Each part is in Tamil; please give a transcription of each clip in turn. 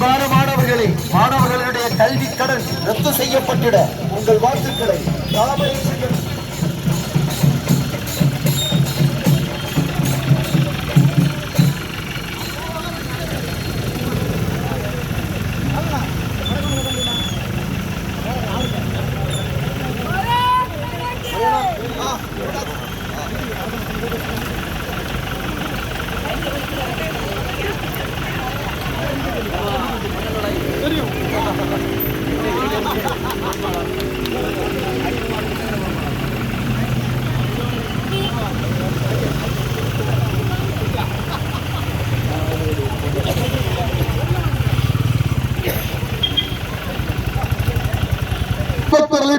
அன்பான மாணவர்களே, மாணவர்களுடைய கல்வி கடன் ரத்து செய்யப்பட்டிட உங்கள் வாழ்த்துக்களை தாமரை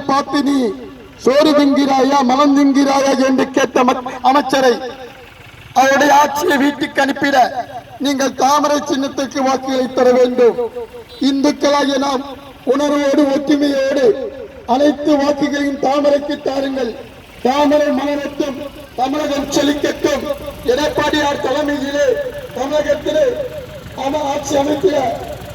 பார்த்து நீ சோறு தின்கிறாயா மலம் தின்கிறாயா என்று கேட்ட அமைச்சரை அவருடைய ஆட்சியை வீட்டுக்கு அனுப்பிட நீங்கள் தாமரை சின்னத்துக்கு வாக்குகளை தர வேண்டும். இந்துக்களாகிய நாம் உணர்வோடு ஒற்றுமையோடு அனைத்து வாக்குகளையும் தாமரைக்கு தாருங்கள். தாமரை மலரட்டும், தமிழகம் செழிக்கட்டும். எடப்பாடியார் தலைமையிலே தமிழகத்திலே ஆட்சி அமைக்கிற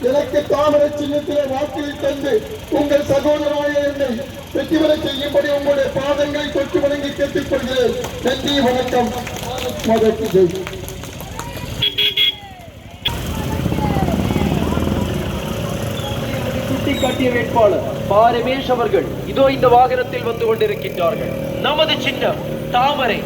எனக்கு தாமரை சின்னத்திலே வாக்குகளை தந்து உங்கள் சகோதரராக என்னை வெற்றி பெற செய்யும்படி உங்களுடைய பாதங்களை தொட்டு வணங்கி கேட்டுக் கொள்கிறேன். நன்றி, வணக்கம். சுட்டிக்காட்டிய வேட்பாளர் பாரமேஷ் அவர்கள் இதோ இந்த வாகனத்தில் வந்து கொண்டிருக்கின்றார்கள். நமது சின்னம் தாமரை.